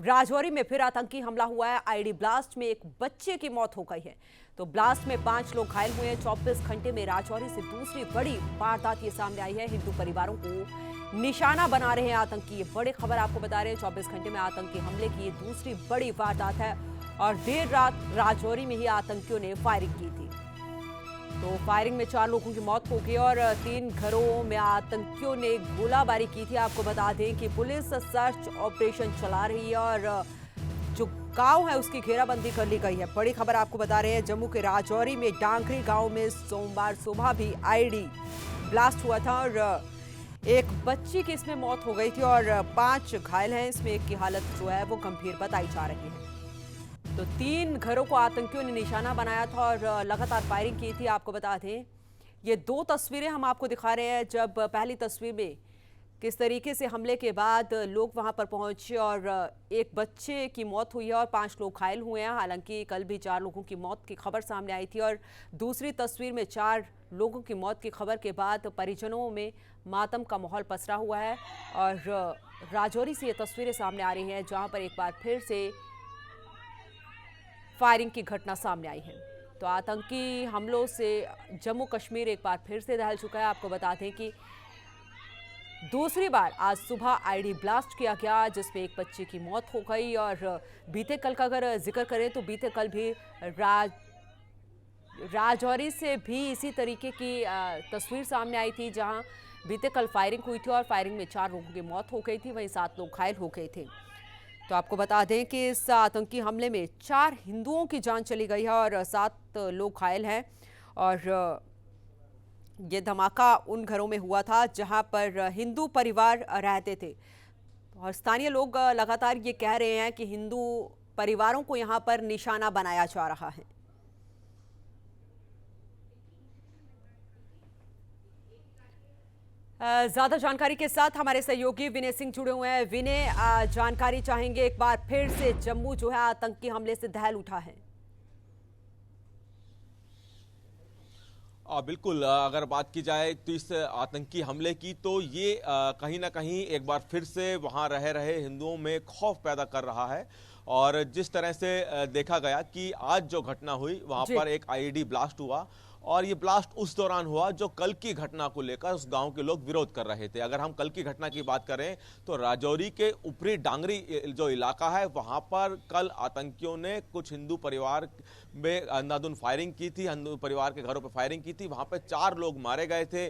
राजौरी में फिर आतंकी हमला हुआ है। आईडी ब्लास्ट में एक बच्चे की मौत हो गई है। तो ब्लास्ट में 5 लोग घायल हुए हैं। 24 घंटे में राजौरी से दूसरी बड़ी वारदात ये सामने आई है। हिंदू परिवारों को निशाना बना रहे हैं आतंकी। ये बड़ी खबर आपको बता रहे हैं। 24 घंटे में आतंकी हमले की ये दूसरी बड़ी वारदात है और देर रात राजौरी में ही आतंकियों ने फायरिंग की थी। तो फायरिंग में 4 लोगों की मौत हो गई और 3 घरों में आतंकियों ने गोलाबारी की थी। आपको बता दें कि पुलिस सर्च ऑपरेशन चला रही है और जो गांव है उसकी घेराबंदी कर ली गई है। बड़ी खबर आपको बता रहे हैं। जम्मू के राजौरी में डांगरी गांव में सोमवार सुबह भी आईडी ब्लास्ट हुआ था और एक बच्ची की इसमें मौत हो गई थी और 5 घायल हैं। इसमें एक की हालत जो है वो गंभीर बताई जा रही है। तो 3 घरों को आतंकियों ने निशाना बनाया था और लगातार फायरिंग की थी। आपको बता दें ये 2 तस्वीरें हम आपको दिखा रहे हैं। जब पहली तस्वीर में किस तरीके से हमले के बाद लोग वहां पर पहुंचे और एक बच्चे की मौत हुई है और 5 लोग घायल हुए हैं। हालांकि कल भी 4 लोगों की मौत की खबर सामने आई थी और दूसरी तस्वीर में 4 लोगों की मौत की खबर के बाद परिजनों में मातम का माहौल पसरा हुआ है। और राजौरी से ये तस्वीरें सामने आ रही हैं जहां पर एक बार फिर से फायरिंग की घटना सामने आई है। तो आतंकी हमलों से जम्मू कश्मीर एक बार फिर से दहल चुका है। आपको बता दें कि दूसरी बार आज सुबह आईडी ब्लास्ट किया गया जिसमें एक बच्चे की मौत हो गई और बीते कल का अगर जिक्र करें तो बीते कल भी राजौरी से भी इसी तरीके की तस्वीर सामने आई थी जहां बीते कल फायरिंग हुई थी और फायरिंग में 4 लोगों की मौत हो गई थी, वहीं 7 लोग घायल हो गए थे। तो आपको बता दें कि इस आतंकी हमले में 4 हिंदुओं की जान चली गई है और 7 लोग घायल हैं। और ये धमाका उन घरों में हुआ था जहां पर हिंदू परिवार रहते थे और स्थानीय लोग लगातार ये कह रहे हैं कि हिंदू परिवारों को यहां पर निशाना बनाया जा रहा है। ज्यादा जानकारी के साथ हमारे सहयोगी विनय सिंह जुड़े हुए हैं। विनय, जानकारी चाहेंगे एक बार फिर से जम्मू जो है आतंकी हमले से दहल उठा है। बिल्कुल, अगर बात की जाए तो इस आतंकी हमले की तो ये कहीं ना कहीं एक बार फिर से वहां रह रहे हिंदुओं में खौफ पैदा कर रहा है। और जिस तरह से देखा गया कि आज जो घटना हुई वहां पर एक आईईडी ब्लास्ट हुआ और ये ब्लास्ट उस दौरान हुआ जो कल की घटना को लेकर उस गांव के लोग विरोध कर रहे थे। अगर हम कल की घटना की बात करें तो राजौरी के ऊपरी डांगरी जो इलाका है वहां पर कल आतंकियों ने कुछ हिंदू परिवार में अंधाधुंध फायरिंग की थी, हिंदू परिवार के घरों पर फायरिंग की थी। वहां पर 4 लोग मारे गए थे।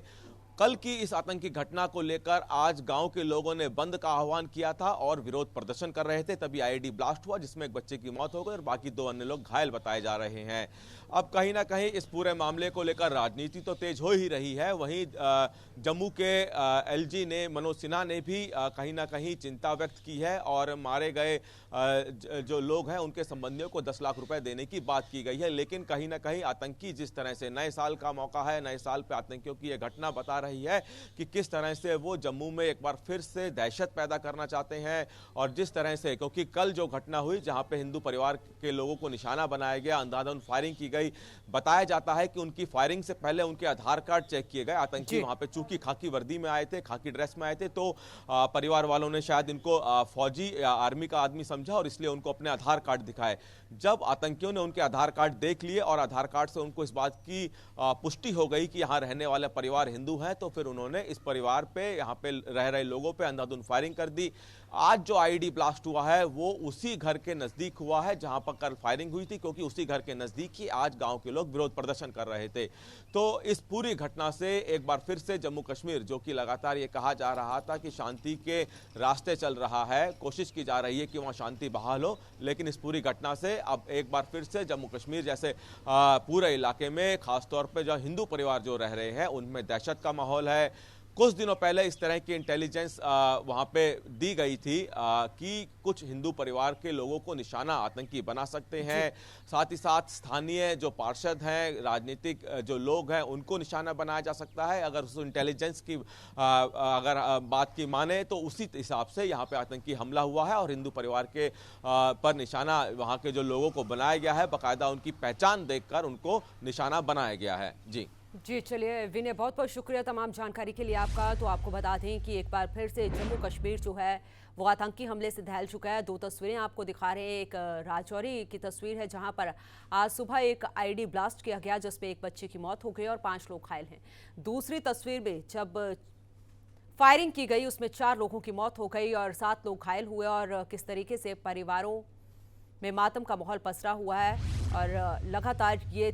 कल की इस आतंकी घटना को लेकर आज गांव के लोगों ने बंद का आह्वान किया था और विरोध प्रदर्शन कर रहे थे। तभी आईडी ब्लास्ट हुआ जिसमें एक बच्चे की मौत हो गई और बाकी 2 अन्य लोग घायल बताए जा रहे हैं। अब कहीं ना कहीं इस पूरे मामले को लेकर राजनीति तो तेज हो ही रही है। वहीं जम्मू के एलजी ने मनोज सिन्हा ने भी कहीं ना कहीं चिंता व्यक्त की है और मारे गए जो लोग हैं उनके संबंधियों को 10 लाख रुपए देने की बात की गई है। लेकिन कहीं ना कहीं आतंकी जिस तरह से नए साल का मौका है, नए साल पे आतंकियों की यह घटना बता रही है कि किस तरह से वो जम्मू में एक बार फिर से दहशत पैदा करना चाहते हैं। और जिस तरह से क्योंकि कल जो घटना हुई जहां पे हिंदू परिवार के लोगों को निशाना बनाया गया, अंधाधुंध फायरिंग की गई, बताया जाता है कि उनकी फायरिंग से पहले उनके आधार कार्ड चेक किए गए। आतंकी वहां पे चूंकि खाकी वर्दी में आए थे, खाकी ड्रेस में आए थे, तो परिवार वालों ने शायद इनको फौजी या आर्मी का आदमी समझा और इसलिए उनको अपने आधार कार्ड दिखाए। जब आतंकियों ने उनके आधार कार्ड देख लिए और आधार कार्ड से उनको इस बात की पुष्टि हो गई कि यहाँ रहने वाले परिवार हिंदू हैं, तो फिर उन्होंने इस परिवार पे, यहाँ पे रह रहे लोगों पे अंधाधुंध फायरिंग कर दी। आज जो आईडी ब्लास्ट हुआ है वो उसी घर के नजदीक हुआ है जहां पर कल फायरिंग हुई थी, क्योंकि उसी घर के नजदीक ही आज गांव के लोग विरोध प्रदर्शन कर रहे थे। तो इस पूरी घटना से एक बार फिर से जम्मू कश्मीर, जो कि लगातार ये कहा जा रहा था कि शांति के रास्ते चल रहा है, कोशिश की जा रही है कि वहां शांति बहाल हो, लेकिन इस पूरी घटना से अब एक बार फिर से जम्मू कश्मीर जैसे पूरे इलाके में खासतौर पर जो हिंदू परिवार जो रह रहे हैं उनमें दहशत का माहौल है। कुछ दिनों पहले इस तरह की इंटेलिजेंस वहां पे दी गई थी कि कुछ हिंदू परिवार के लोगों को निशाना आतंकी बना सकते हैं। साथ ही साथ स्थानीय जो पार्षद हैं, राजनीतिक जो लोग हैं, उनको निशाना बनाया जा सकता है। अगर उस इंटेलिजेंस की अगर बात की माने तो उसी हिसाब से यहाँ पे आतंकी हमला हुआ है और हिंदू परिवार के पर निशाना वहाँ के जो लोगों को बनाया गया है, बाकायदा उनकी पहचान देखकर उनको निशाना बनाया गया है। जी। जी चलिए विनय, बहुत बहुत शुक्रिया तमाम जानकारी के लिए आपका। तो आपको बता दें कि एक बार फिर से जम्मू कश्मीर जो है वो आतंकी हमले से दहल चुका है। दो तस्वीरें आपको दिखा रहे हैं। एक राजौरी की तस्वीर है जहां पर आज सुबह एक आईडी ब्लास्ट किया गया जिसमें एक बच्चे की मौत हो गई और 5 लोग घायल हैं। दूसरी तस्वीर में जब फायरिंग की गई उसमें 4 लोगों की मौत हो गई और 7 लोग घायल हुए और किस तरीके से परिवारों में मातम का माहौल पसरा हुआ है और लगातार ये